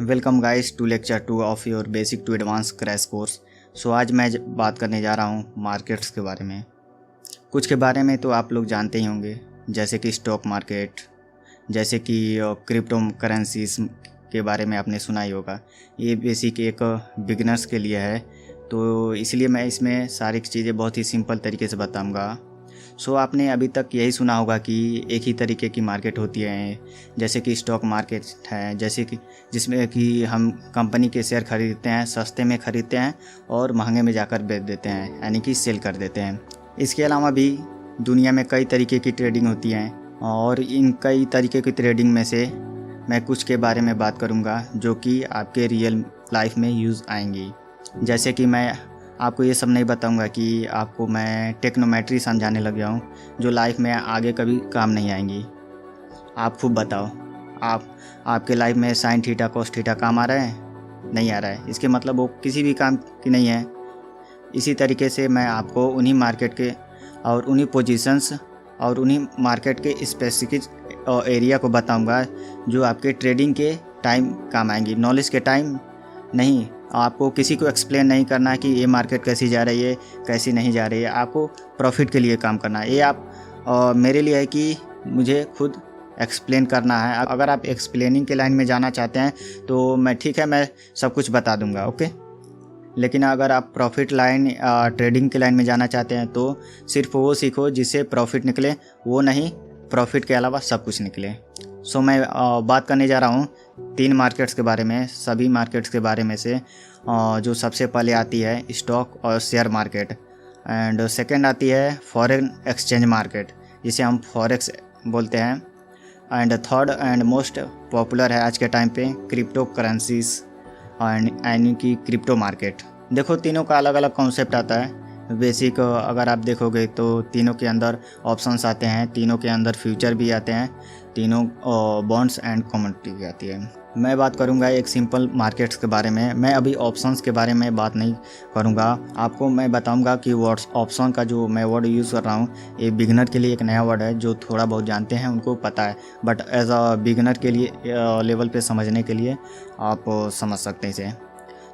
Welcome guys to lecture 2 of your basic to advance crash course. आज मैं बात करने जा रहा हूँ मार्केट्स के बारे में। कुछ के बारे में तो आप लोग जानते ही होंगे, जैसे कि स्टॉक मार्केट, जैसे कि क्रिप्टो करेंसीज के बारे में आपने सुना ही होगा। ये बेसिक एक बिगिनर्स के लिए है, तो इसलिए मैं इसमें सारी चीज़ें बहुत ही सिंपल तरीके से बताऊँगा। आपने अभी तक यही सुना होगा कि एक ही तरीके की मार्केट होती है, जैसे कि स्टॉक मार्केट है, जैसे कि जिसमें कि हम कंपनी के शेयर खरीदते हैं, सस्ते में खरीदते हैं और महंगे में जाकर बेच देते हैं, यानी कि सेल कर देते हैं। इसके अलावा भी दुनिया में कई तरीके की ट्रेडिंग होती हैं और इन कई तरीके की ट्रेडिंग में से मैं कुछ के बारे में बात करूँगा जो कि आपके रियल लाइफ में यूज़ आएंगी। जैसे कि मैं आपको ये सब नहीं बताऊंगा कि आपको मैं टेक्नोमेट्री समझाने लग जाऊँ जो लाइफ में आगे कभी काम नहीं आएंगी। आप खूब बताओ, आपके लाइफ में साइन थीटा कोस थीटा काम आ रहा है? नहीं आ रहा है, इसके मतलब वो किसी भी काम की नहीं है। इसी तरीके से मैं आपको उन्हीं मार्केट के और उन्हीं पोजीशंस और उन्हीं मार्केट के स्पेसिफिक एरिया को बताऊंगा जो आपके ट्रेडिंग के टाइम काम आएंगी। नॉलेज के टाइम नहीं, आपको किसी को एक्सप्लेन नहीं करना है कि ये मार्केट कैसी जा रही है कैसी नहीं जा रही है। आपको प्रॉफिट के लिए काम करना है। ये आप मेरे लिए है कि मुझे खुद एक्सप्लेन करना है। अगर आप एक्सप्लेनिंग के लाइन में जाना चाहते हैं तो मैं ठीक है, मैं सब कुछ बता दूंगा, ओके। लेकिन अगर आप प्रॉफिट लाइन ट्रेडिंग के लाइन में जाना चाहते हैं तो सिर्फ वो सीखो जिससे प्रॉफिट निकले, वो नहीं प्रॉफिट के अलावा सब कुछ निकले। मैं बात करने जा रहा हूँ 3 मार्केट्स के बारे में। सभी मार्केट्स के बारे में से जो सबसे पहले आती है स्टॉक और शेयर मार्केट, एंड सेकंड आती है फॉरेन एक्सचेंज मार्केट जिसे हम फॉरेक्स बोलते हैं, and third and most popular है आज के टाइम पे क्रिप्टो करेंसीज एंड यानी कि क्रिप्टो मार्केट। देखो, तीनों का अलग अलग कॉन्सेप्ट आता है। बेसिक अगर आप देखोगे तो तीनों के अंदर ऑप्शंस आते हैं, तीनों के अंदर फ्यूचर भी आते हैं, तीनों बॉन्ड्स एंड कमोडिटी भी आती है। मैं बात करूंगा एक सिंपल मार्केट्स के बारे में। मैं अभी ऑप्शंस के बारे में बात नहीं करूंगा। आपको मैं बताऊंगा कि वर्ड्स ऑप्शन का जो मैं वर्ड यूज़ कर रहा हूँ ये बिगिनर के लिए एक नया वर्ड है। जो थोड़ा बहुत जानते हैं उनको पता है, बट एज अ बिगिनर के लिए लेवल पे समझने के लिए आप समझ सकते हैं इसे।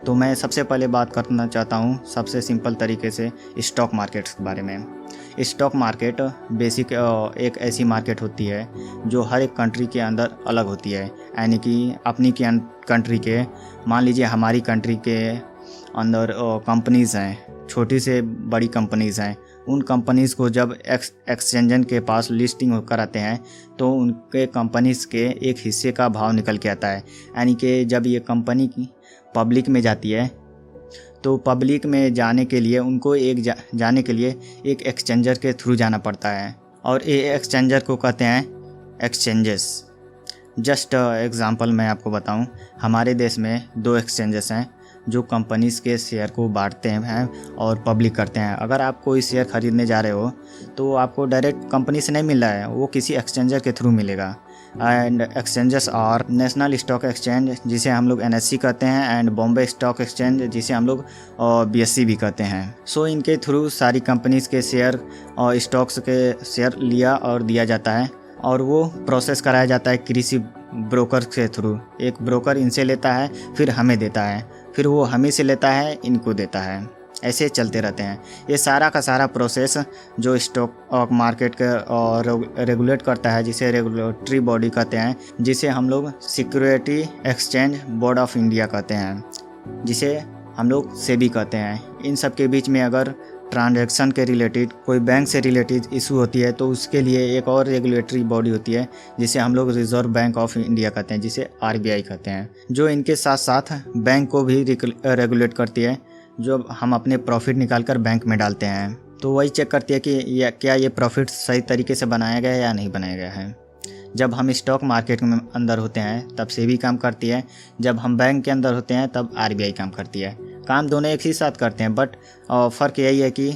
तो मैं सबसे पहले बात करना चाहता हूँ सबसे सिंपल तरीके से स्टॉक मार्केट्स के बारे में। स्टॉक मार्केट बेसिक एक ऐसी मार्केट होती है जो हर एक कंट्री के अंदर अलग होती है, यानी कि अपनी कंट्री के, मान लीजिए हमारी कंट्री के अंदर कंपनीज़ हैं, छोटी से बड़ी कंपनीज़ हैं। उन कंपनीज़ को जब एक्सचेंजन के पास लिस्टिंग होकर आते हैं तो उनके कंपनीज़ के एक हिस्से का भाव निकल के आता है। यानी कि जब ये कंपनी की पब्लिक में जाती है तो पब्लिक में जाने के लिए उनको जाने के लिए एक एक्सचेंजर के थ्रू जाना पड़ता है, और ये एक्सचेंजर को कहते हैं एक्सचेंजेस। जस्ट एग्जांपल मैं आपको बताऊं, हमारे देश में 2 एक्सचेंजेस हैं जो कंपनीज़ के शेयर को बांटते हैं और पब्लिक करते हैं। अगर आप कोई शेयर खरीदने जा रहे हो तो आपको डायरेक्ट कंपनी से नहीं मिल रहा है, वो किसी एक्सचेंजर के थ्रू मिलेगा। एंड एक्सचेंजेस और नेशनल स्टॉक एक्सचेंज जिसे हम लोग NSE कहते हैं, एंड बॉम्बे स्टॉक एक्सचेंज जिसे हम लोग BSE भी कहते हैं। इनके थ्रू सारी कंपनीज़ के शेयर और स्टॉक्स के शेयर लिया और दिया जाता है, और वो प्रोसेस कराया जाता है किसी ब्रोकर के थ्रू। एक ब्रोकर इनसे लेता है, फिर हमें देता है, फिर वो हमें से लेता है, इनको देता है, ऐसे चलते रहते हैं। ये सारा का सारा प्रोसेस जो स्टॉक मार्केट के रेगुलेट करता है, जिसे रेगुलेटरी बॉडी कहते हैं, जिसे हम लोग security exchange board of India कहते हैं, जिसे हम लोग सेबी कहते हैं। इन सब के बीच में अगर ट्रांजैक्शन के रिलेटेड कोई बैंक से रिलेटेड इशू होती है तो उसके लिए एक और रेगुलेटरी बॉडी होती है जिसे हम लोग रिजर्व बैंक ऑफ इंडिया कहते हैं, जिसे RBI कहते हैं, जो इनके साथ साथ बैंक को भी रेगुलेट करती है। जो हम अपने प्रॉफिट निकालकर बैंक में डालते हैं तो वही चेक करती है कि क्या ये प्रॉफिट सही तरीके से बनाया गया है या नहीं बनाया गया है। जब हम स्टॉक मार्केट में अंदर होते हैं तब सेबी काम करती है, जब हम बैंक के अंदर होते हैं तब RBI काम करती है। काम दोनों एक ही साथ करते हैं, बट फ़र्क यही है कि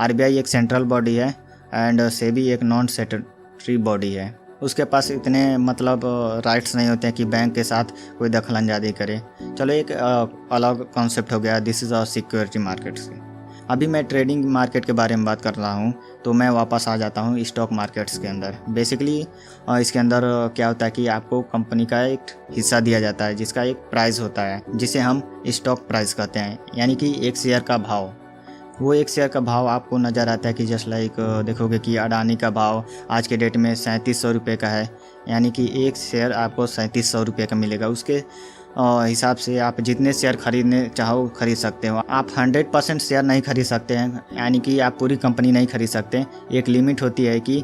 RBI एक सेंट्रल बॉडी है एंड सेबी एक नॉन स्टैट्यूटरी बॉडी है। उसके पास इतने राइट्स नहीं होते हैं कि बैंक के साथ कोई दखल अंदाजी करे। चलो, एक अलग कॉन्सेप्ट हो गया। This is our security markets. अभी मैं ट्रेडिंग मार्केट के बारे में बात कर रहा हूँ, तो मैं वापस आ जाता हूँ स्टॉक मार्केट्स के अंदर। बेसिकली इसके अंदर क्या होता है कि आपको कंपनी का एक हिस्सा दिया जाता है जिसका एक प्राइस होता है, जिसे हम स्टॉक प्राइस कहते हैं, यानी कि एक शेयर का भाव। वो एक शेयर का भाव आपको नज़र आता है कि जस्ट लाइक देखोगे कि अडानी का भाव आज के डेट में 3700 रुपये का है, यानी कि एक शेयर आपको 3700 रुपये का मिलेगा। उसके हिसाब से आप जितने शेयर खरीदने चाहो खरीद सकते हो। आप 100% शेयर नहीं खरीद सकते हैं, यानी कि आप पूरी कंपनी नहीं खरीद सकते। एक लिमिट होती है कि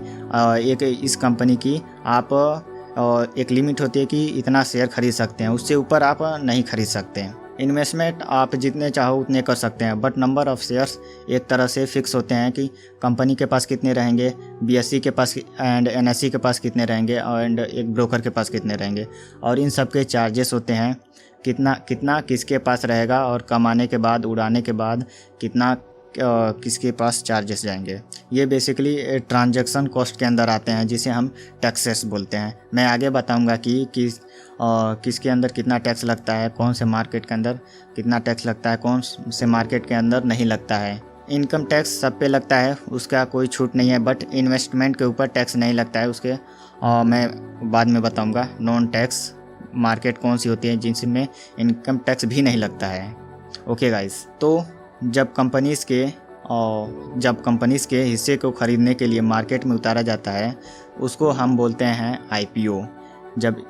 एक इस कंपनी की आप एक लिमिट होती है कि इतना शेयर खरीद सकते हैं, उससे ऊपर आप नहीं खरीद सकते हैं। इन्वेस्टमेंट आप जितने चाहो उतने कर सकते हैं, बट नंबर ऑफ़ शेयर्स एक तरह से फिक्स होते हैं कि कंपनी के पास कितने रहेंगे, बीएसई के पास एंड एनएसई के पास कितने रहेंगे, एंड एक ब्रोकर के पास कितने रहेंगे, और इन सब के चार्जेस होते हैं कितना कितना किसके पास रहेगा, और कमाने के बाद उड़ाने के बाद कितना किसके पास चार्जेस जाएंगे। ये बेसिकली ट्रांजैक्शन कॉस्ट के अंदर आते हैं, जिसे हम टैक्सेस बोलते हैं। मैं आगे बताऊंगा कि किसके अंदर कितना टैक्स लगता है, कौन से मार्केट के अंदर कितना टैक्स लगता है, कौन से मार्केट के अंदर नहीं लगता है। इनकम टैक्स सब पे लगता है, उसका कोई छूट नहीं है, बट इन्वेस्टमेंट के ऊपर टैक्स नहीं लगता है। उसके मैं बाद में बताऊँगा नॉन टैक्स मार्केट कौन सी होती है जिनमें इनकम टैक्स भी नहीं लगता है। ओके गाइस, तो जब कंपनीज़ के हिस्से को ख़रीदने के लिए मार्केट में उतारा जाता है, उसको हम बोलते हैं आईपीओ।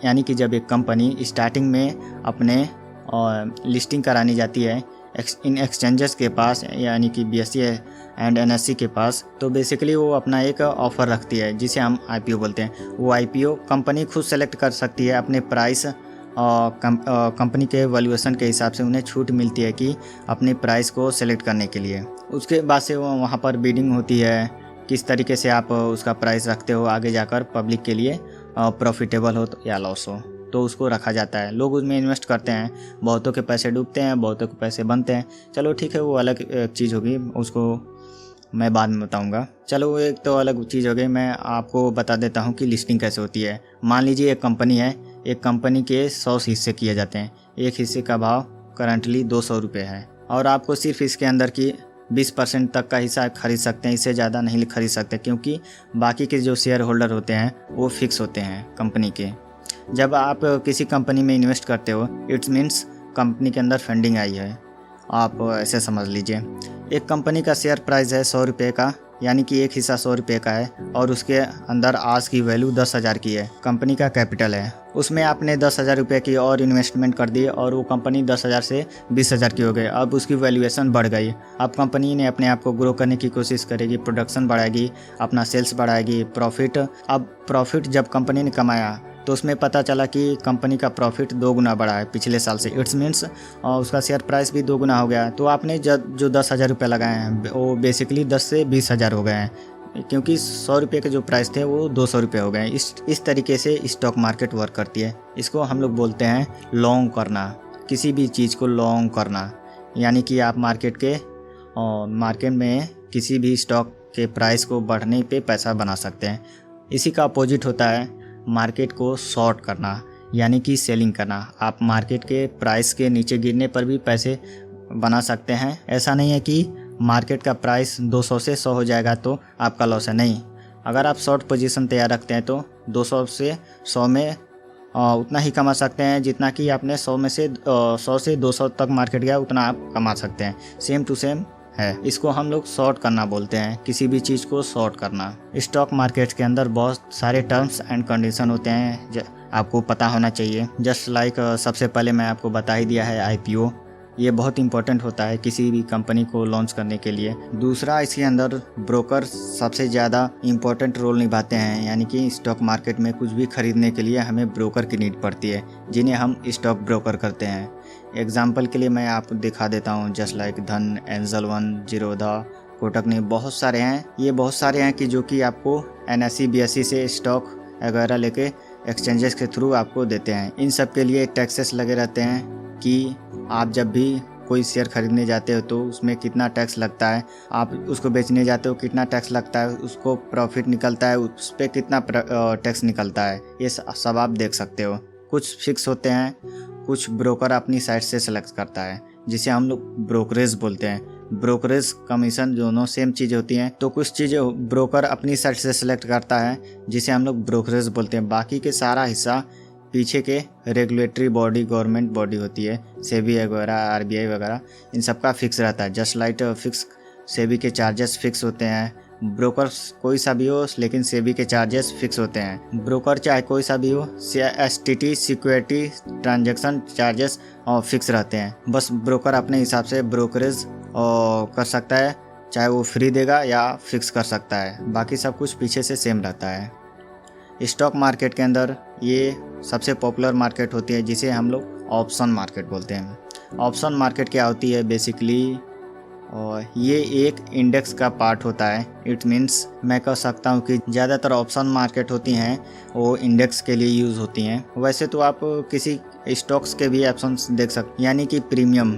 यानी कि जब एक कंपनी स्टार्टिंग में अपने लिस्टिंग करानी जाती है इन एक्सचेंजेस के पास, यानी कि बीएसई एंड एनएसई के पास, तो बेसिकली वो अपना एक ऑफ़र रखती है जिसे हम आईपीओ बोलते हैं। वो आईपीओ कंपनी खुद सेलेक्ट कर सकती है अपने प्राइस, कंपनी के वैल्यूएशन के हिसाब से उन्हें छूट मिलती है कि अपने प्राइस को सेलेक्ट करने के लिए। उसके बाद से वहाँ पर बीडिंग होती है, किस तरीके से आप उसका प्राइस रखते हो आगे जाकर पब्लिक के लिए प्रॉफिटेबल हो या लॉस हो, तो उसको रखा जाता है। लोग उसमें इन्वेस्ट करते हैं, बहुतों के पैसे डूबते हैं, बहुतों के पैसे बनते हैं। चलो ठीक है, वो अलग चीज़ होगी, उसको मैं बाद में बताऊंगा। चलो वो एक तो अलग चीज़ हो गई। मैं आपको बता देता हूँ कि लिस्टिंग कैसे होती है। मान लीजिए एक कंपनी है, एक कंपनी के 100 हिस्से किए जाते हैं। एक हिस्से का भाव करंटली 200 रुपये है, और आपको सिर्फ इसके अंदर की 20% तक का हिस्सा खरीद सकते हैं, इससे ज़्यादा नहीं खरीद सकते, क्योंकि बाकी के जो शेयर होल्डर होते हैं वो फिक्स होते हैं कंपनी के। जब आप किसी कंपनी में इन्वेस्ट करते हो, इट्स मीन्स कंपनी के अंदर फंडिंग आई है, आप ऐसे समझ लीजिए। एक कंपनी का शेयर प्राइस है 100 रुपये का, यानी कि एक हिस्सा 100 रुपये का है, और उसके अंदर आज की वैल्यू 10,000 की है। कंपनी का कैपिटल है, उसमें आपने 10,000 रुपये की और इन्वेस्टमेंट कर दी, और वो कंपनी 10,000 से 20,000 की हो गई। अब उसकी वैल्यूएशन बढ़ गई। अब कंपनी ने अपने आप को ग्रो करने की कोशिश करेगी, प्रोडक्शन बढ़ाएगी, अपना सेल्स बढ़ाएगी, प्रॉफिट जब कंपनी ने कमाया तो उसमें पता चला कि कंपनी का प्रॉफिट 2 गुना बढ़ा है पिछले साल से। इट्स मीन्स उसका शेयर प्राइस भी 2 गुना हो गया। तो आपने जो 10,000 रुपये लगाए हैं वो बेसिकली 10 से 20,000 हो गए हैं, क्योंकि 100 रुपये के जो प्राइस थे वो 200 रुपये हो गए हैं। इस तरीके से स्टॉक मार्केट वर्क करती है। इसको हम लोग बोलते हैं लॉन्ग करना, किसी भी चीज़ को लॉन्ग करना, यानी कि आप मार्केट में किसी भी स्टॉक के प्राइस को बढ़ने पे पैसा बना सकते हैं। इसी का अपोजिट होता है मार्केट को शॉर्ट करना, यानी कि सेलिंग करना। आप मार्केट के प्राइस के नीचे गिरने पर भी पैसे बना सकते हैं। ऐसा नहीं है कि मार्केट का प्राइस 200 से 100 हो जाएगा तो आपका लॉस है, नहीं। अगर आप शॉर्ट पोजीशन तैयार रखते हैं तो 200 से 100 में उतना ही कमा सकते हैं जितना कि आपने 100 से 200 तक मार्केट गया उतना आप कमा सकते हैं। सेम टू सेम है। इसको हम लोग शॉर्ट करना बोलते हैं, किसी भी चीज़ को शॉर्ट करना। स्टॉक मार्केट के अंदर बहुत सारे टर्म्स एंड कंडीशन होते हैं, आपको पता होना चाहिए। जस्ट लाइक सबसे पहले मैं आपको बता ही दिया है आईपीओ, ये बहुत इंपॉर्टेंट होता है किसी भी कंपनी को लॉन्च करने के लिए। दूसरा, इसके अंदर ब्रोकर सबसे ज़्यादा इम्पोर्टेंट रोल निभाते हैं, यानी कि स्टॉक मार्केट में कुछ भी खरीदने के लिए हमें ब्रोकर की नीड पड़ती है, जिन्हें हम स्टॉक ब्रोकर करते हैं। एग्जाम्पल के लिए मैं आपको दिखा देता हूँ, जस्ट लाइक धन, एंजल वन, जीरोधा, कोटक ने बहुत सारे हैं। ये बहुत सारे हैं कि जो कि आपको एनएसई बीएसई से स्टॉक वगैरह लेके एक्सचेंजेस के थ्रू आपको देते हैं। इन सब के लिए टैक्सेस लगे रहते हैं कि आप जब भी कोई शेयर खरीदने जाते हो तो उसमें कितना टैक्स लगता है, आप उसको बेचने जाते हो कितना टैक्स लगता है, उसको प्रॉफिट निकलता है उस पर कितना टैक्स निकलता है, ये सब आप देख सकते हो। कुछ फिक्स होते हैं, कुछ ब्रोकर अपनी साइड से सेलेक्ट करता है, जिसे हम लोग ब्रोकरेज बोलते हैं। ब्रोकरेज कमीशन दोनों सेम चीज़ होती हैं। तो कुछ चीज़ें ब्रोकर अपनी साइड से सिलेक्ट करता है जिसे हम लोग ब्रोकरेज बोलते हैं। बाकी के सारा हिस्सा पीछे के रेगुलेटरी बॉडी, गवर्नमेंट बॉडी होती है, सेबी वगैरह, आरबीआई वगैरह, इन सब का फिक्स रहता है। जस्ट लाइक फिक्स सेबी के चार्जेस फिक्स होते हैं। ब्रोकर कोई सा भी हो लेकिन सेबी के चार्जेस फिक्स होते हैं। ब्रोकर चाहे कोई सा भी हो, STT security transaction charges fix रहते हैं। बस ब्रोकर अपने हिसाब से ब्रोकरेज कर सकता है, चाहे वो फ्री देगा या फिक्स कर सकता है। बाकी सब कुछ पीछे से सेम रहता है। स्टॉक मार्केट के अंदर ये सबसे पॉपुलर मार्केट होती है जिसे हम लोग ऑप्शन मार्केट बोलते हैं। ऑप्शन मार्केट क्या होती है बेसिकली, और ये एक इंडेक्स का पार्ट होता है। इट मीन्स मैं कह सकता हूँ कि ज़्यादातर ऑप्शन मार्केट होती हैं वो इंडेक्स के लिए यूज़ होती हैं। वैसे तो आप किसी स्टॉक्स के भी ऑप्शंस देख सकते, यानी कि प्रीमियम,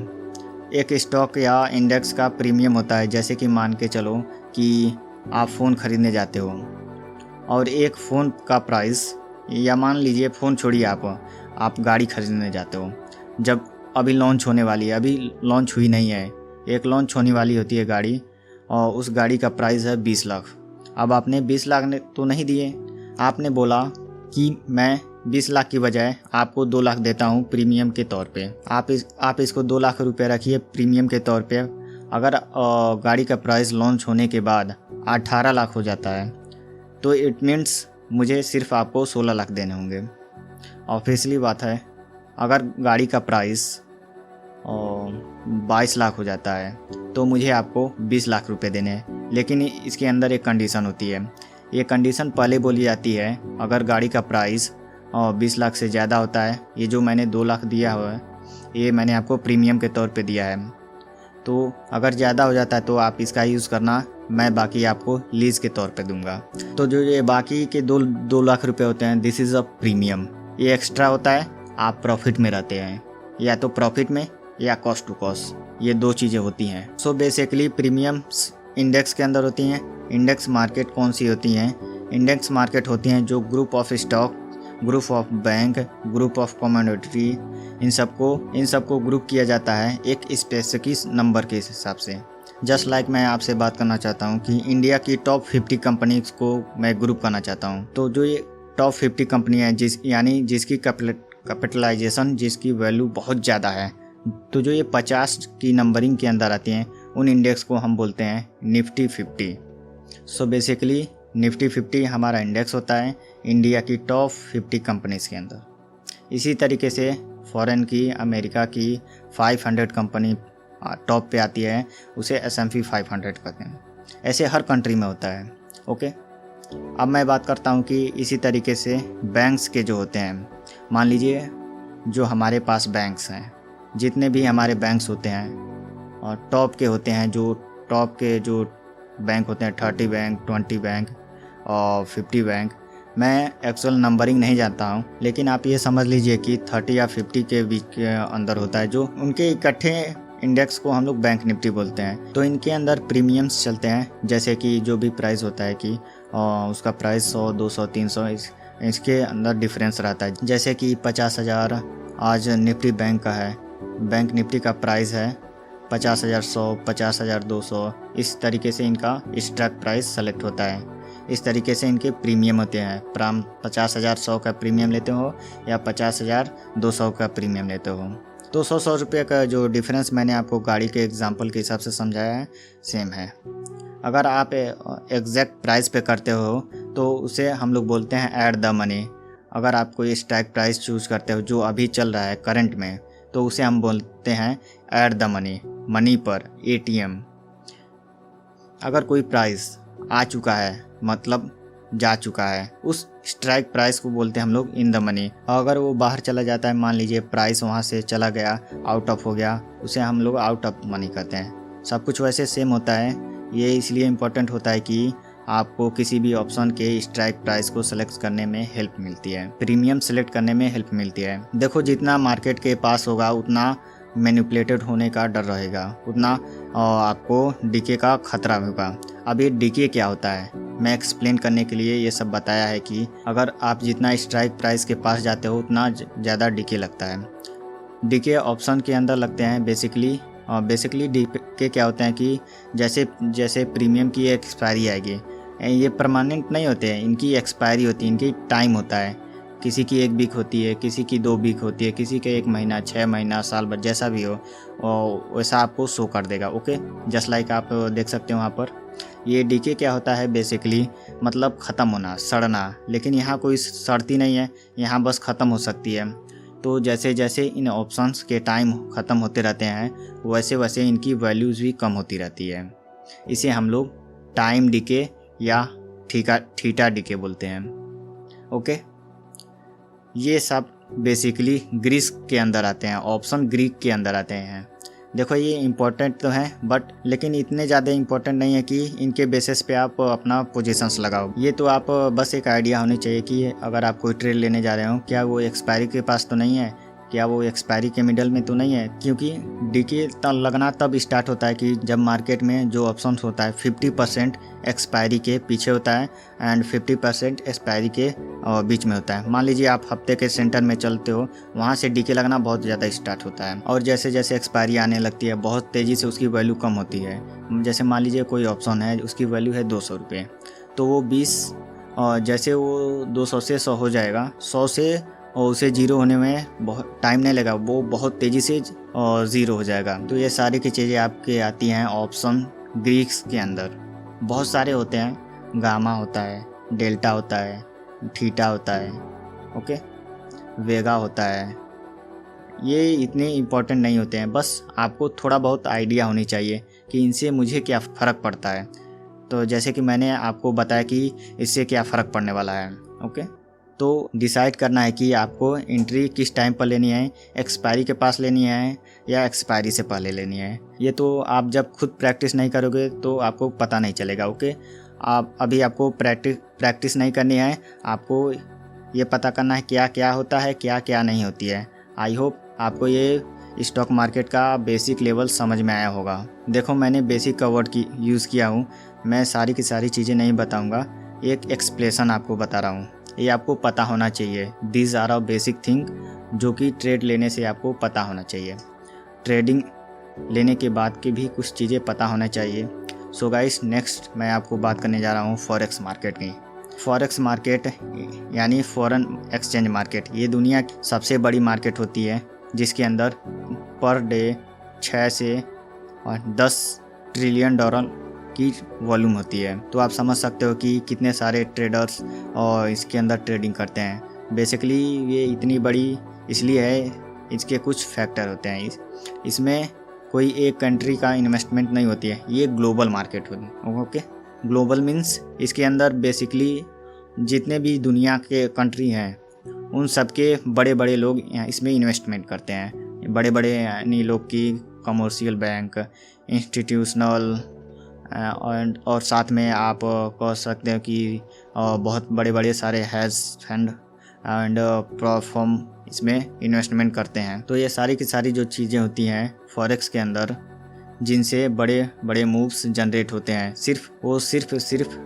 एक स्टॉक या इंडेक्स का प्रीमियम होता है। जैसे कि मान के चलो कि आप फ़ोन ख़रीदने जाते हो और एक फ़ोन का प्राइस, या मान लीजिए फ़ोन छोड़िए, आप गाड़ी खरीदने जाते हो। जब अभी लॉन्च होने वाली है, अभी लॉन्च हुई नहीं है, एक लॉन्च होने वाली होती है गाड़ी, और उस गाड़ी का प्राइस है 20 लाख। अब आपने 20 लाख ने तो नहीं दिए, आपने बोला कि मैं 20 लाख की बजाय आपको 2 लाख देता हूँ प्रीमियम के तौर पे। आप इसको 2 लाख रुपए रखिए प्रीमियम के तौर पे। अगर गाड़ी का प्राइस लॉन्च होने के बाद 18 लाख हो जाता है तो इट मीन्स मुझे सिर्फ आपको 16 लाख देने होंगे। ऑब्वियसली बात है, अगर गाड़ी का प्राइस 22 लाख हो जाता है तो मुझे आपको 20 लाख रुपए देने हैं। लेकिन इसके अंदर एक कंडीशन होती है। ये कंडीशन पहले बोली जाती है, अगर गाड़ी का प्राइस 20 लाख से ज़्यादा होता है, ये जो मैंने 2 लाख दिया हुआ है ये मैंने आपको प्रीमियम के तौर पे दिया है, तो अगर ज़्यादा हो जाता है तो आप इसका यूज़ करना, मैं बाकी आपको लीज़ के तौर पे दूंगा। तो जो ये बाकी के 2 लाख रुपए होते हैं, दिस इज़ अ प्रीमियम। ये एक्स्ट्रा होता है, आप प्रॉफिट में रहते हैं, या तो प्रॉफिट में या कॉस्ट टू कॉस्ट, ये 2 चीज़ें होती हैं। सो बेसिकली प्रीमियम्स इंडेक्स के अंदर होती हैं। इंडेक्स मार्केट कौन सी होती हैं? इंडेक्स मार्केट होती हैं जो group of stock, group of bank, group of commodity, इन सबको ग्रुप किया जाता है एक स्पेसिफिक नंबर के हिसाब से। जस्ट लाइक मैं आपसे बात करना चाहता हूँ कि इंडिया की टॉप 50 कंपनीज को मैं ग्रुप करना चाहता हूँ। तो जो ये टॉप 50 कंपनी है यानी जिसकी कैपिटलाइजेशन, जिसकी वैल्यू बहुत ज़्यादा है, तो जो ये 50 की नंबरिंग के अंदर आती हैं, उन इंडेक्स को हम बोलते हैं निफ्टी 50। सो बेसिकली निफ्टी 50 हमारा इंडेक्स होता है इंडिया की टॉप 50 कंपनीज के अंदर। इसी तरीके से फॉरेन की, अमेरिका की 500 कंपनी टॉप पे आती है, उसे S&P 500 कहते हैं। ऐसे हर कंट्री में होता है। ओके, अब मैं बात करता हूँ कि इसी तरीके से बैंक्स के जो होते हैं, मान लीजिए जो हमारे पास बैंक्स हैं, जितने भी हमारे बैंक्स होते हैं और टॉप के होते हैं, जो टॉप के जो बैंक होते हैं 30 बैंक, 20 बैंक और 50 बैंक, मैं एक्चुअल नंबरिंग नहीं जानता हूँ, लेकिन आप ये समझ लीजिए कि 30 या 50 के बीच के अंदर होता है, जो उनके इकट्ठे इंडेक्स को हम लोग बैंक निफ्टी बोलते हैं। तो इनके अंदर प्रीमियम्स चलते हैं, जैसे कि जो भी प्राइस होता है कि उसका प्राइस 100, 200, 300, इसके अंदर डिफरेंस रहता है। जैसे कि 50,000 आज निफ्टी बैंक का है, बैंक निफ्टी का प्राइस है 50,100, 50,200, इस तरीके से इनका स्ट्राइक प्राइस सेलेक्ट होता है। इस तरीके से इनके प्रीमियम होते हैं। 50,100 का प्रीमियम लेते हो या 50,200 का प्रीमियम लेते हो, तो 100 रुपये का जो डिफरेंस मैंने आपको गाड़ी के एग्जांपल के हिसाब से समझाया है, सेम है। अगर आप एग्जैक्ट प्राइस पे करते हो तो उसे हम लोग बोलते हैं ऐड द मनी। अगर आप कोई स्ट्राइक प्राइस चूज़ करते हो जो अभी चल रहा है करंट में, तो उसे हम बोलते हैं ऐड द मनी, मनी पर ATM। अगर कोई प्राइस आ चुका है मतलब जा चुका है, उस स्ट्राइक प्राइस को बोलते हैं हम लोग इन द मनी। अगर वो बाहर चला जाता है, मान लीजिए प्राइस वहाँ से चला गया, आउट ऑफ हो गया, उसे हम लोग आउट ऑफ मनी कहते हैं। सब कुछ वैसे सेम होता है। ये इसलिए इम्पोर्टेंट होता है कि आपको किसी भी ऑप्शन के स्ट्राइक प्राइस को सेलेक्ट करने में हेल्प मिलती है, प्रीमियम सेलेक्ट करने में हेल्प मिलती है। देखो, जितना मार्केट के पास होगा उतना मैनिपुलेटेड होने का डर रहेगा, उतना आपको डीके का खतरा होगा। अब ये डीके क्या होता है, मैं एक्सप्लेन करने के लिए ये सब बताया है कि अगर आप जितना स्ट्राइक प्राइस के पास जाते हो उतना ज़्यादा डीके लगता है। डीके ऑप्शन के अंदर लगते हैं बेसिकली बेसिकली डी के क्या होते हैं कि जैसे जैसे प्रीमियम की एक्सपायरी आएगी, ये परमानेंट नहीं होते हैं, इनकी एक्सपायरी होती है, इनकी टाइम होता है। किसी की 1 वीक होती है, किसी की 2 वीक होती है, किसी के 1 महीना, 6 महीना, साल भर, जैसा भी हो और वैसा आपको शो कर देगा। ओके, जस्ट लाइक आप देख सकते हो वहाँ पर। ये डीके क्या होता है बेसिकली, मतलब ख़त्म होना, सड़ना, लेकिन यहाँ कोई सड़ती नहीं है, यहाँ बस ख़त्म हो सकती है। तो जैसे जैसे इन ऑप्शंस के टाइम ख़त्म होते रहते हैं वैसे वैसे इनकी वैल्यूज़ भी कम होती रहती है। इसे हम लोग टाइम डीके या थीटा डीके बोलते हैं। ओके, ये सब बेसिकली ग्रीक के अंदर आते हैं, ऑप्शन ग्रीक के अंदर आते हैं। देखो ये इम्पोर्टेंट तो हैं बट लेकिन इतने ज़्यादा इम्पोर्टेंट नहीं है कि इनके बेसिस पे आप अपना पोजीशंस लगाओ। ये तो आप बस एक आइडिया होनी चाहिए कि अगर आप कोई ट्रेड लेने जा रहे हो, क्या वो एक्सपायरी के पास तो नहीं है, क्या वो एक्सपायरी के मिडल में तो नहीं है। क्योंकि डीके लगना तब स्टार्ट होता है कि जब मार्केट में जो ऑप्शंस होता है 50% एक्सपायरी के पीछे होता है एंड 50% एक्सपायरी के बीच में होता है। मान लीजिए आप हफ्ते के सेंटर में चलते हो, वहाँ से डीके लगना बहुत ज़्यादा स्टार्ट होता है और जैसे जैसे एक्सपायरी आने लगती है बहुत तेज़ी से उसकी वैल्यू कम होती है। जैसे मान लीजिए कोई ऑप्शन है, उसकी वैल्यू है 200 रुपये, तो वो 20 जैसे वो 200 से 100 हो जाएगा, 100 से और उसे ज़ीरो होने में बहुत टाइम नहीं लगा, वो बहुत तेज़ी से ज़ीरो हो जाएगा। तो ये सारी की चीज़ें आपके आती हैं ऑप्शन ग्रीक्स के अंदर। बहुत सारे होते हैं, गामा होता है, डेल्टा होता है, थीटा होता है, ओके, वेगा होता है। ये इतने इम्पोर्टेंट नहीं होते हैं, बस आपको थोड़ा बहुत आइडिया होनी चाहिए कि इनसे मुझे क्या फ़र्क पड़ता है। तो जैसे कि मैंने आपको बताया कि इससे क्या फ़र्क पड़ने वाला है। ओके, तो डिसाइड करना है कि आपको एंट्री किस टाइम पर लेनी है, एक्सपायरी के पास लेनी है या एक्सपायरी से पहले लेनी है। ये तो आप जब खुद प्रैक्टिस नहीं करोगे तो आपको पता नहीं चलेगा। ओके, आप अभी आपको प्रैक्टिस नहीं करनी है, आपको ये पता करना है क्या क्या होता है, क्या क्या नहीं होती है। आई होप आपको ये स्टॉक मार्केट का बेसिक लेवल समझ में आया होगा। देखो मैंने बेसिक का वर्ड की यूज़ किया हूँ, मैं सारी की सारी चीज़ें नहीं बताऊँगा, एक एक्सप्लेशन आपको बता रहा हूँ, ये आपको पता होना चाहिए। These are a basic thing जो कि ट्रेड लेने से आपको पता होना चाहिए, ट्रेडिंग लेने के बाद की भी कुछ चीज़ें पता होना चाहिए। सो गाइस, नेक्स्ट मैं आपको बात करने जा रहा हूँ फॉरेक्स मार्केट की। फॉरेक्स मार्केट यानी फॉरेन एक्सचेंज मार्केट, ये दुनिया की सबसे बड़ी मार्केट होती है जिसके अंदर पर डे 6 से 10 ट्रिलियन डॉलर की वॉल्यूम होती है। तो आप समझ सकते हो कि कितने सारे ट्रेडर्स और इसके अंदर ट्रेडिंग करते हैं। बेसिकली ये इतनी बड़ी इसलिए है, इसके कुछ फैक्टर होते हैं। इसमें कोई एक कंट्री का इन्वेस्टमेंट नहीं होती है, ये ग्लोबल मार्केट होती है। ओके, ग्लोबल मीन्स इसके अंदर बेसिकली जितने भी दुनिया के कंट्री हैं उन सब के बड़े बड़े लोग इसमें इन्वेस्टमेंट करते हैं। बड़े बड़े यानी लोग की कमर्शियल बैंक, इंस्टीट्यूशनल और साथ में आप कह सकते हो कि बहुत बड़े बड़े सारे हेज फंड एंड प्लेटफॉर्म इसमें इन्वेस्टमेंट करते हैं। तो ये सारी की सारी जो चीज़ें होती हैं फॉरेक्स के अंदर जिनसे बड़े बड़े मूव्स जनरेट होते हैं, सिर्फ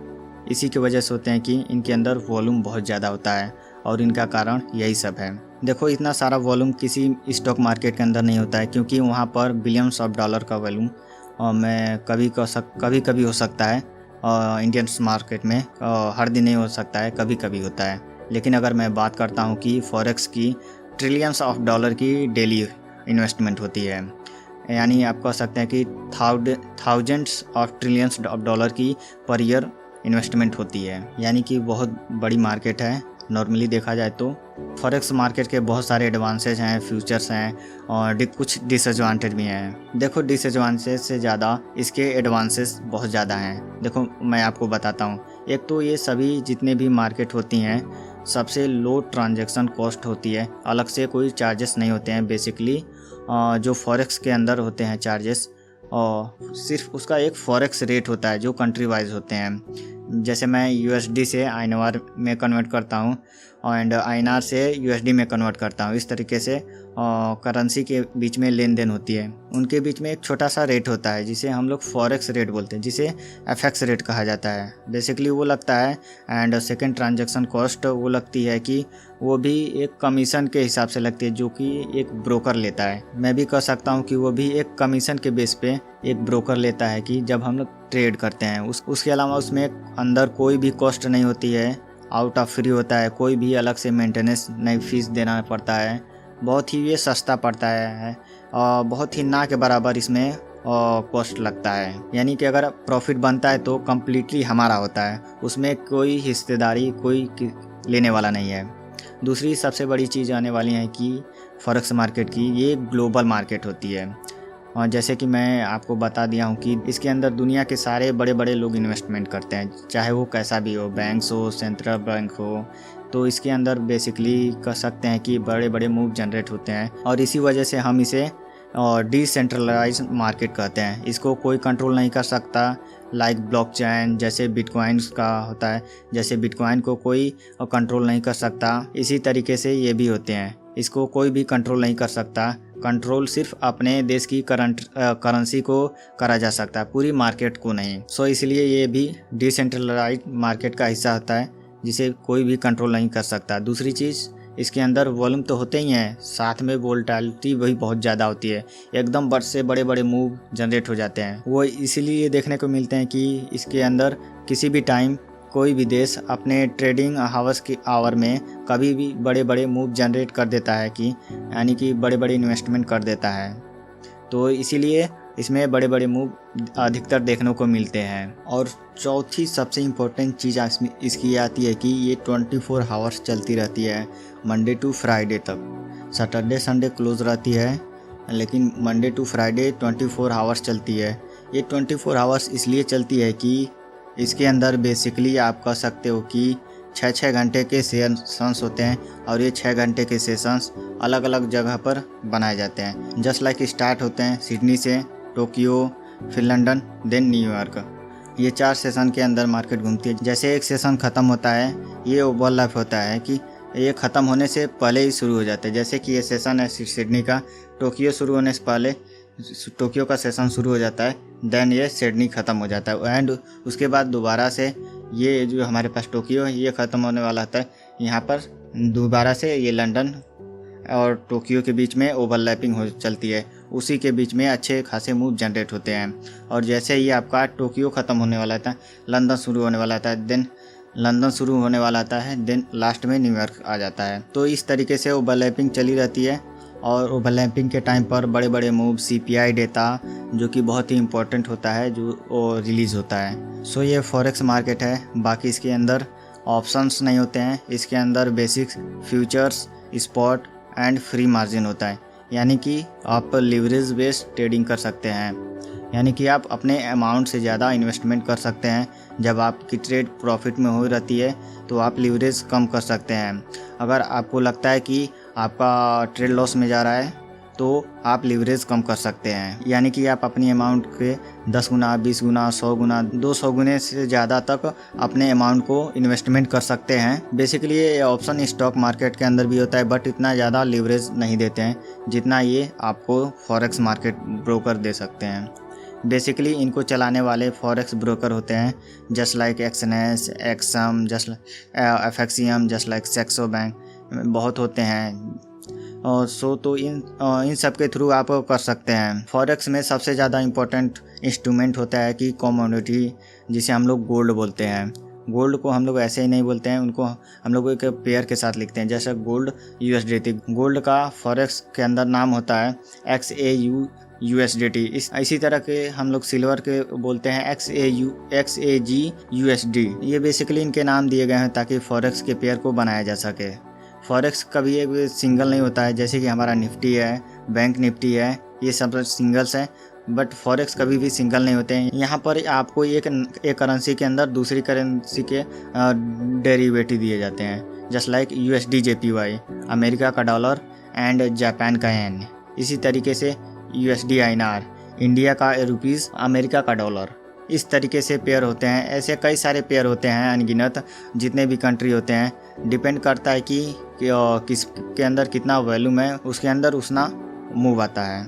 इसी की वजह से होते हैं कि इनके अंदर वॉल्यूम बहुत ज़्यादा होता है और इनका कारण यही सब है। देखो इतना सारा वॉल्यूम किसी स्टॉक मार्केट के अंदर नहीं होता है क्योंकि वहाँ पर बिलियंस ऑफ डॉलर का वॉल्यूम में कभी कभी हो सकता है। इंडियन मार्केट में हर दिन नहीं हो सकता है, कभी कभी होता है। लेकिन अगर मैं बात करता हूँ कि फॉरेक्स की ट्रिलियंस ऑफ डॉलर की डेली इन्वेस्टमेंट होती है, यानी आप कह सकते हैं कि thousands of trillions of dollar की पर ईयर इन्वेस्टमेंट होती है, यानी कि बहुत बड़ी मार्केट है। नॉर्मली देखा जाए तो फॉरेक्स मार्केट के बहुत सारे एडवांटेज हैं, फ्यूचर्स हैं और कुछ डिसएडवांटेज भी हैं। देखो डिसएडवांटेज से ज़्यादा इसके एडवांटेज बहुत ज़्यादा हैं। देखो मैं आपको बताता हूँ। एक तो ये सभी जितने भी मार्केट होती हैं सबसे लो ट्रांजैक्शन कॉस्ट होती है, अलग से कोई चार्जेस नहीं होते हैं। बेसिकली जो फॉरेक्स के अंदर होते हैं चार्जेस, और सिर्फ उसका एक फॉरेक्स रेट होता है जो कंट्री वाइज होते हैं। जैसे मैं यूएसडी से आईएनआर में कन्वर्ट करता हूँ एंड आईएनआर से यूएसडी में कन्वर्ट करता हूँ, इस तरीके से करेंसी के बीच में लेन देन होती है, उनके बीच में एक छोटा सा रेट होता है जिसे हम लोग फॉरेक्स रेट बोलते हैं, जिसे एफएक्स रेट कहा जाता है। बेसिकली वो लगता है। एंड सेकंड ट्रांजैक्शन कॉस्ट वो लगती है कि वो भी एक कमीशन के हिसाब से लगती है जो कि एक ब्रोकर लेता है। मैं भी कह सकता हूँ कि वो भी एक कमीशन के बेस पे एक ब्रोकर लेता है कि जब हम लोग ट्रेड करते हैं। उसके अलावा उसमें अंदर कोई भी कॉस्ट नहीं होती है, आउट ऑफ फ्री होता है, कोई भी अलग से मेंटेनेंस नहीं फीस देना पड़ता है। बहुत ही ये सस्ता पड़ता है और बहुत ही ना के बराबर इसमें कॉस्ट लगता है। यानी कि अगर प्रॉफिट बनता है तो कम्प्लीटली हमारा होता है, उसमें कोई हिस्सेदारी कोई लेने वाला नहीं है। दूसरी सबसे बड़ी चीज़ आने वाली है कि फॉरेक्स मार्केट की ये ग्लोबल मार्केट होती है। और जैसे कि मैं आपको बता दिया हूँ कि इसके अंदर दुनिया के सारे बड़े बड़े लोग इन्वेस्टमेंट करते हैं, चाहे वो कैसा भी हो, बैंक्स हो, सेंट्रल बैंक हो। तो इसके अंदर बेसिकली कह सकते हैं कि बड़े बड़े मूव जनरेट होते हैं और इसी वजह से हम इसे डिसेंट्रलाइज मार्केट कहते हैं। इसको कोई कंट्रोल नहीं कर सकता, लाइक ब्लॉकचेन जैसे बिटकॉइंस का होता है, जैसे बिटकॉइन को कोई कंट्रोल नहीं कर सकता, इसी तरीके से ये भी होते हैं, इसको कोई भी कंट्रोल नहीं कर सकता। कंट्रोल सिर्फ अपने देश की करेंसी को करा जा सकता है, पूरी मार्केट को नहीं। सो इसलिए ये भी डिसेंट्रलाइज मार्केट का हिस्सा होता है जिसे कोई भी कंट्रोल नहीं कर सकता। दूसरी चीज़, इसके अंदर वॉल्यूम तो होते ही हैं, साथ में वोलेटिलिटी वही बहुत ज़्यादा होती है, एकदम बड़ से बड़े बड़े मूव जनरेट हो जाते हैं। वो इसीलिए देखने को मिलते हैं कि इसके अंदर किसी भी टाइम कोई भी देश अपने ट्रेडिंग हावर्स के आवर में कभी भी बड़े बड़े मूव जनरेट कर देता है, कि यानी कि बड़े बड़े इन्वेस्टमेंट कर देता है। तो इसीलिए इसमें बड़े बड़े मूव अधिकतर देखने को मिलते हैं। और चौथी सबसे इम्पोर्टेंट चीज़ इसकी आती है कि ये 24 हावर्स चलती रहती है, मंडे टू फ्राइडे तक। सैटरडे संडे क्लोज रहती है, लेकिन मंडे टू फ्राइडे 24 हावर्स चलती है। ये 24 हावर्स इसलिए चलती है कि इसके अंदर बेसिकली आप कह सकते हो कि 6-6 घंटे के सेशंस होते हैं और ये 6 घंटे के सेशंस अलग अलग जगह पर बनाए जाते हैं। जस्ट लाइक स्टार्ट होते हैं सिडनी से, टोक्यो, फिर लंदन, देन न्यूयॉर्क। ये 4 सेशन के अंदर मार्केट घूमती है। जैसे एक सेशन ख़त्म होता है, ये ओवरलैप होता है कि ये ख़त्म होने से पहले ही शुरू हो जाता है। जैसे कि ये सेशन है सिडनी का, टोक्यो शुरू होने से पहले टोक्यो का सेशन शुरू हो जाता है, देन ये सिडनी ख़त्म हो जाता है। एंड उसके बाद दोबारा से ये जो हमारे पास टोक्यो है ये ख़त्म होने वाला होता है, यहाँ पर दोबारा से ये लंदन और टोक्यो के बीच में ओवरलैपिंग हो चलती है, उसी के बीच में अच्छे खासे मूव जनरेट होते हैं। और जैसे ही आपका टोक्यो ख़त्म होने वाला था, लंदन शुरू होने वाला था, देन लंदन शुरू होने वाला आता है, देन लास्ट में न्यूयॉर्क आ जाता है। तो इस तरीके से ओवरलैपिंग चली रहती है। और ओवरलैपिंग के टाइम पर बड़े बड़े मूव CPI डेटा जो कि बहुत ही इम्पोर्टेंट होता है जो रिलीज़ होता है। सो ये फॉरेक्स मार्केट है। बाकी इसके अंदर ऑप्शंस नहीं होते हैं, इसके अंदर basic futures, spot and free margin होता है। यानी कि आप लिवरेज बेस्ड ट्रेडिंग कर सकते हैं, यानी कि आप अपने अमाउंट से ज़्यादा इन्वेस्टमेंट कर सकते हैं। जब आपकी ट्रेड प्रॉफिट में हो रहती है तो आप लिवरेज कम कर सकते हैं। अगर आपको लगता है कि आपका ट्रेड लॉस में जा रहा है तो आप लिवरेज कम कर सकते हैं, यानी कि आप अपनी अमाउंट के 10 गुना, 20 गुना, 100 गुना, 200 गुने से ज़्यादा तक अपने अमाउंट को इन्वेस्टमेंट कर सकते हैं। बेसिकली ये ऑप्शन स्टॉक मार्केट के अंदर भी होता है, बट इतना ज़्यादा लिवरेज नहीं देते हैं जितना ये आपको फॉरेक्स मार्केट ब्रोकर दे सकते हैं। बेसिकली इनको चलाने वाले फॉरेक्स ब्रोकर होते हैं, just like Exness, XM, just FXCM, just like Saxo bank, बहुत होते हैं। सो तो इन सब के थ्रू आप कर सकते हैं। फॉरेक्स में सबसे ज़्यादा इम्पोर्टेंट इंस्ट्रूमेंट होता है कि कमोडिटी, जिसे हम लोग गोल्ड बोलते हैं। गोल्ड को हम लोग ऐसे ही नहीं बोलते हैं, उनको हम लोग एक पेयर के साथ लिखते हैं, जैसे गोल्ड USDT। गोल्ड का फॉरेक्स के अंदर नाम होता है XAUUSDT। इसी तरह के हम लोग सिल्वर के बोलते हैं XAGUSD। ये बेसिकली इनके नाम दिए गए हैं ताकि फॉरेक्स के पेयर को बनाया जा सके। फॉरेक्स कभी एक सिंगल नहीं होता है, जैसे कि हमारा निफ्टी है, बैंक निफ्टी है, ये सब सिंगल्स हैं, बट फॉरेक्स कभी भी सिंगल नहीं होते हैं। यहाँ पर आपको एक करेंसी के अंदर दूसरी करेंसी के डेरिवेटिव दिए जाते हैं, जस्ट लाइक USD/JPY अमेरिका का डॉलर एंड जापान का येन। इसी तरीके से USD INR इंडिया का रुपीज़, अमेरिका का डॉलर। इस तरीके से पेयर होते हैं। ऐसे कई सारे पेयर होते हैं, अनगिनत जितने भी कंट्री होते हैं। डिपेंड करता है कि किसके अंदर कितना वॉल्यूम है, उसके अंदर उतना मूव आता है।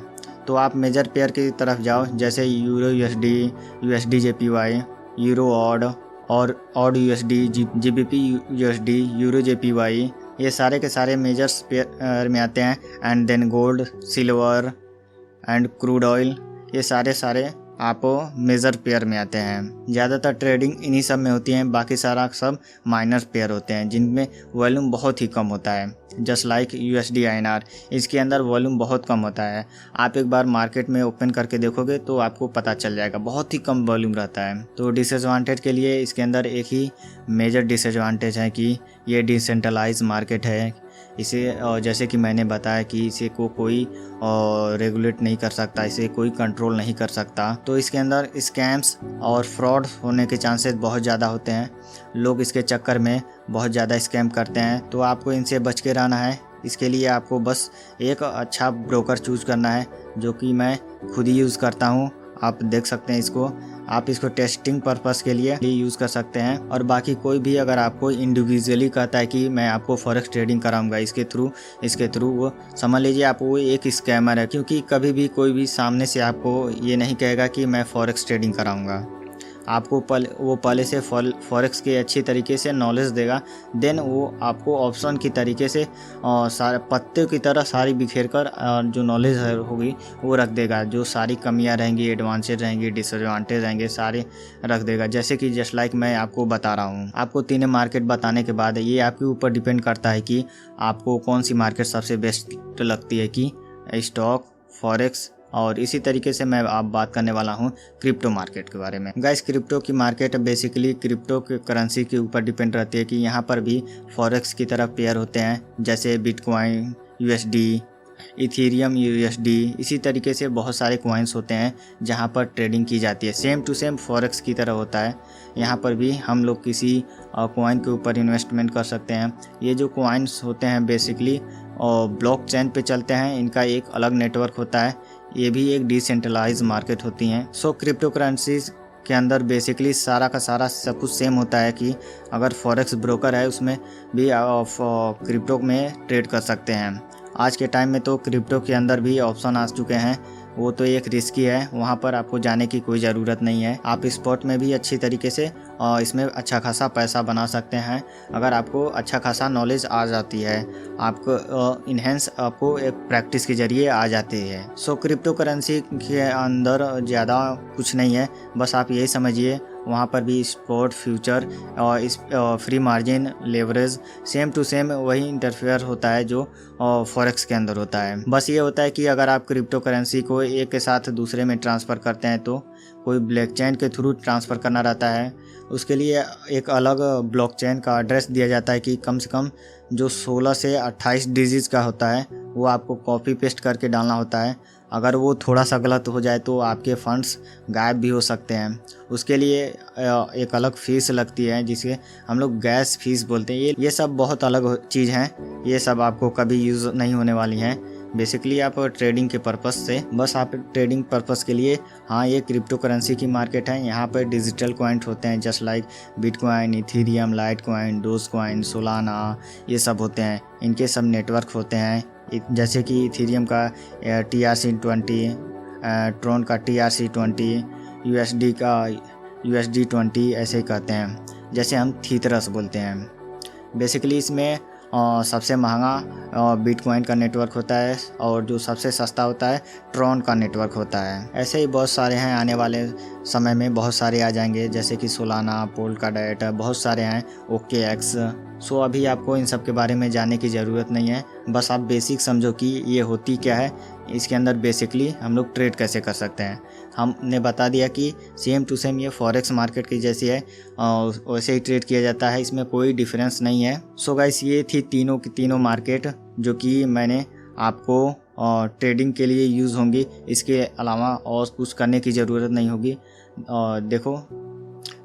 तो आप मेजर पेयर की तरफ जाओ, जैसे euro USD, USD JPY, euro AUD और AUD USD, GBP USD, euro JPY, ये सारे के सारे मेजर्स पेयर में आते हैं। And then gold, silver and crude oil, ये सारे आपको मेजर पेयर में आते हैं। ज़्यादातर ट्रेडिंग इन्हीं सब में होती है, बाकी सारा सब माइनर पेयर होते हैं जिनमें वॉल्यूम बहुत ही कम होता है। जस्ट लाइक यूएसडी आईएनआर, इसके अंदर वॉल्यूम बहुत कम होता है। आप एक बार मार्केट में ओपन करके देखोगे तो आपको पता चल जाएगा, बहुत ही कम वॉल्यूम रहता है। तो डिसएडवांटेज के लिए इसके अंदर एक ही मेजर डिसएडवांटेज है कि ये डिसेंट्रलाइज मार्केट है। इसे जैसे कि मैंने बताया कि इसे कोई रेगुलेट नहीं कर सकता, इसे कोई कंट्रोल नहीं कर सकता। तो इसके अंदर स्कैम्स और फ्रॉड होने के चांसेस बहुत ज़्यादा होते हैं। लोग इसके चक्कर में बहुत ज़्यादा स्कैम करते हैं, तो आपको इनसे बच के रहना है। इसके लिए आपको बस एक अच्छा ब्रोकर चूज़ करना है, जो कि मैं खुद ही यूज़ करता हूँ। आप देख सकते हैं इसको, आप इसको टेस्टिंग पर्पस के लिए यूज़ कर सकते हैं। और बाकी कोई भी अगर आपको इंडिविजुअली कहता है कि मैं आपको फॉरेक्स ट्रेडिंग कराऊंगा इसके थ्रू, वो समझ लीजिए आप वो एक स्कैमर है। क्योंकि कभी भी कोई भी सामने से आपको ये नहीं कहेगा कि मैं फॉरेक्स ट्रेडिंग कराऊंगा। आपको वो पहले से फॉरेक्स के अच्छी तरीके से नॉलेज देगा, देन वो आपको ऑप्शन की तरीके से सारे पत्ते की तरह सारी बिखेर कर जो नॉलेज होगी वो रख देगा। जो सारी कमियां रहेंगी, एडवांटेज रहेंगी, डिसएडवांटेज रहेंगे, सारे रख देगा। जैसे कि जस्ट लाइक मैं आपको बता रहा हूँ। आपको तीनों मार्केट बताने के बाद ये आपके ऊपर डिपेंड करता है कि आपको कौन सी मार्केट सबसे बेस्ट लगती है, कि स्टॉक, फॉरेक्स, और इसी तरीके से मैं आप बात करने वाला हूँ क्रिप्टो मार्केट के बारे में। गाइस, क्रिप्टो की मार्केट बेसिकली क्रिप्टो के करेंसी के ऊपर डिपेंड रहती है कि यहाँ पर भी फॉरेक्स की तरफ पेयर होते हैं, जैसे बिटकॉइन यूएसडी, इथेरियम यूएसडी। इसी तरीके से बहुत सारे कॉइन्स होते हैं जहाँ पर ट्रेडिंग की जाती है। सेम टू सेम फॉरेक्स की तरह होता है। यहाँ पर भी हम लोग किसी कॉइन के ऊपर इन्वेस्टमेंट कर सकते हैं। ये जो कॉइन्स होते हैं बेसिकली ब्लॉकचेन पे चलते हैं, इनका एक अलग नेटवर्क होता है। ये भी एक डिसेंट्रलाइज मार्केट होती हैं। सो क्रिप्टो करेंसीज के अंदर बेसिकली सारा का सारा सब कुछ सेम होता है कि अगर फॉरेक्स ब्रोकर है उसमें भी क्रिप्टो में ट्रेड कर सकते हैं। आज के टाइम में तो क्रिप्टो के अंदर भी ऑप्शन आ चुके हैं, वो तो एक रिस्की है, वहाँ पर आपको जाने की कोई ज़रूरत नहीं है। आप स्पॉट में भी अच्छी तरीके से इसमें अच्छा खासा पैसा बना सकते हैं अगर आपको अच्छा खासा नॉलेज आ जाती है। आपको इन्हेंस आपको एक प्रैक्टिस के ज़रिए आ जाती है। सो क्रिप्टो करेंसी के अंदर ज़्यादा कुछ नहीं है, बस आप यही समझिए वहाँ पर भी स्पॉट, फ्यूचर और इस free margin, leverage same to same वही इंटरफेयर होता है जो फॉरेक्स के अंदर होता है। बस ये होता है कि अगर आप क्रिप्टो करेंसी को एक के साथ दूसरे में ट्रांसफ़र करते हैं तो कोई ब्लॉकचेन के थ्रू ट्रांसफ़र करना रहता है। उसके लिए एक अलग ब्लॉकचेन का एड्रेस दिया जाता है कि कम से कम जो 16 से 28 डिजिट का होता है वो आपको कॉपी पेस्ट करके डालना होता है। अगर वो थोड़ा सा गलत हो जाए तो आपके फंड्स गायब भी हो सकते हैं। उसके लिए एक अलग फ़ीस लगती है जिसे हम लोग गैस फीस बोलते हैं। ये सब बहुत अलग चीज़ हैं, ये सब आपको कभी यूज़ नहीं होने वाली हैं। बेसिकली आप ट्रेडिंग के पर्पस से, बस आप ट्रेडिंग पर्पस के लिए, हाँ ये क्रिप्टो करेंसी की मार्केट है। यहाँ पर डिजिटल कॉइन होते हैं just like bitcoin, Ethereum, light coin, dose coin, Solana, ये सब होते हैं। इनके सब नेटवर्क होते हैं, जैसे कि इथेरियम का TRC20, ट्रोन का TRC20, यूएसडी का USD20, ऐसे ही कहते हैं, जैसे हम थीथरस बोलते हैं। बेसिकली इसमें सबसे महंगा बिटकॉइन का नेटवर्क होता है और जो सबसे सस्ता होता है ट्रॉन का नेटवर्क होता है। ऐसे ही बहुत सारे हैं, आने वाले समय में बहुत सारे आ जाएंगे, जैसे कि सोलाना, पोलकाडॉट, बहुत सारे हैं, OKX। सो अभी आपको इन सब के बारे में जानने की ज़रूरत नहीं है, बस आप बेसिक समझो कि ये होती क्या है, इसके अंदर बेसिकली हम लोग ट्रेड कैसे कर सकते हैं। हमने बता दिया कि सेम टू सेम ये फॉरेक्स मार्केट की जैसी है, वैसे ही ट्रेड किया जाता है, इसमें कोई डिफरेंस नहीं है। सो गाइस, ये थी तीनों की तीनों मार्केट जो कि मैंने आपको ट्रेडिंग के लिए यूज़ होंगी। इसके अलावा और कुछ करने की ज़रूरत नहीं होगी। देखो,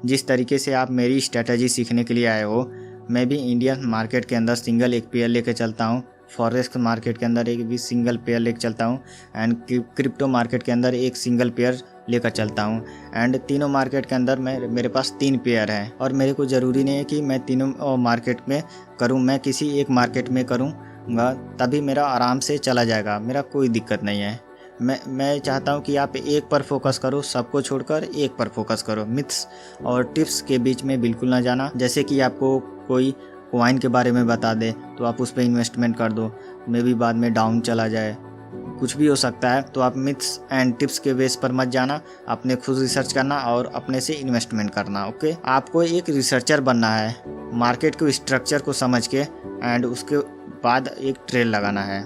जिस तरीके से आप मेरी स्ट्रेटजी सीखने के लिए आए हो, मैं भी इंडियन मार्केट के अंदर सिंगल एक पेयर लेके चलता हूँ, फॉरेक्स मार्केट के अंदर एक भी सिंगल पेयर लेके चलता हूँ, एंड क्रिप्टो मार्केट के अंदर एक सिंगल पेयर लेकर चलता हूँ। एंड तीनों मार्केट के अंदर मेरे पास 3 पेयर हैं और मेरे को ज़रूरी नहीं है कि मैं तीनों मार्केट में करूँ, मैं किसी एक मार्केट में करूँगा तभी मेरा आराम से चला जाएगा, मेरा कोई दिक्कत नहीं है। मैं चाहता हूँ कि आप एक पर फोकस करो, सबको छोड़कर एक पर फोकस करो। मिथ्स और टिप्स के बीच में बिल्कुल ना जाना। जैसे कि आपको कोई कॉइन के बारे में बता दे तो आप उस पर इन्वेस्टमेंट कर दो, मे भी बाद में डाउन चला जाए, कुछ भी हो सकता है। तो आप मिथ्स एंड टिप्स के बेस पर मत जाना, अपने खुद रिसर्च करना और अपने से इन्वेस्टमेंट करना। ओके, आपको एक रिसर्चर बनना है, मार्केट के स्ट्रक्चर को समझ के एंड उसके बाद एक ट्रेड लगाना है।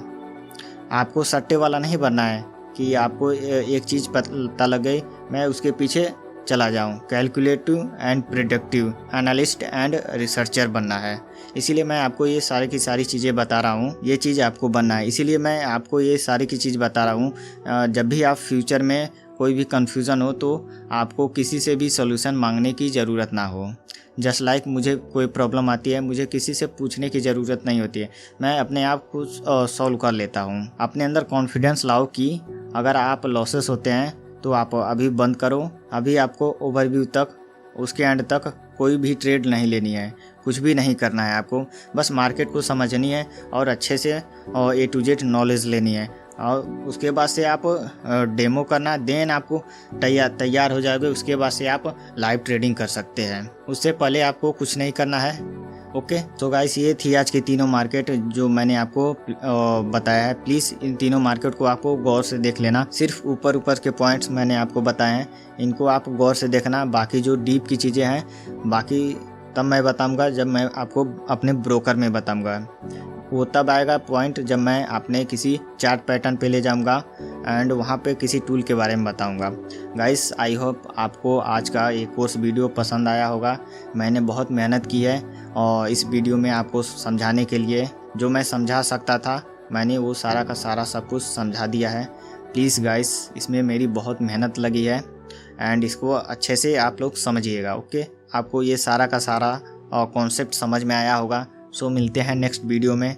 आपको सट्टे वाला नहीं बनना है कि आपको एक चीज़ पता लग गई मैं उसके पीछे चला जाऊं। Calculative and predictive analyst and researcher बनना है। इसीलिए मैं आपको ये सारी की सारी चीज़ें बता रहा हूँ, ये चीज़ आपको बनना है। इसीलिए मैं आपको ये सारी की चीज़ बता रहा हूँ। जब भी आप फ्यूचर में कोई भी कन्फ्यूज़न हो तो आपको किसी से भी सॉल्यूशन मांगने की ज़रूरत ना हो। जस्ट लाइक मुझे कोई प्रॉब्लम आती है, मुझे किसी से पूछने की ज़रूरत नहीं होती है, मैं अपने आप को सॉल्व कर लेता हूँ। अपने अंदर कॉन्फिडेंस लाओ कि अगर आप लॉसेस होते हैं तो आप अभी बंद करो। अभी आपको ओवरव्यू तक, उसके एंड तक कोई भी ट्रेड नहीं लेनी है, कुछ भी नहीं करना है। आपको बस मार्केट को समझनी है और अच्छे से A to Z नॉलेज लेनी है और उसके बाद से आप डेमो करना, देन आपको तैयार हो जाओगे। उसके बाद से आप लाइव ट्रेडिंग कर सकते हैं, उससे पहले आपको कुछ नहीं करना है। ओके, तो गाइस ये थी आज की तीनों मार्केट जो मैंने आपको बताया है। प्लीज़ इन तीनों मार्केट को आपको गौर से देख लेना। सिर्फ ऊपर के पॉइंट्स मैंने आपको बताए हैं, इनको आप गौर से देखना। बाकी जो डीप की चीज़ें हैं बाकी तब मैं बताऊंगा जब मैं आपको अपने ब्रोकर में बताऊंगा। वो तब आएगा पॉइंट जब मैं अपने किसी चार्ट पैटर्न पे ले जाऊंगा एंड वहाँ पे किसी टूल के बारे में बताऊंगा। गाइस आई होप आपको आज का ये कोर्स वीडियो पसंद आया होगा। मैंने बहुत मेहनत की है और इस वीडियो में आपको समझाने के लिए जो मैं समझा सकता था मैंने वो सारा का सारा सब कुछ समझा दिया है। प्लीज़ गाइस इसमें मेरी बहुत मेहनत लगी है एंड इसको अच्छे से आप लोग समझिएगा। ओके, आपको ये सारा का सारा कॉन्सेप्ट समझ में आया होगा। सो मिलते हैं नेक्स्ट वीडियो में।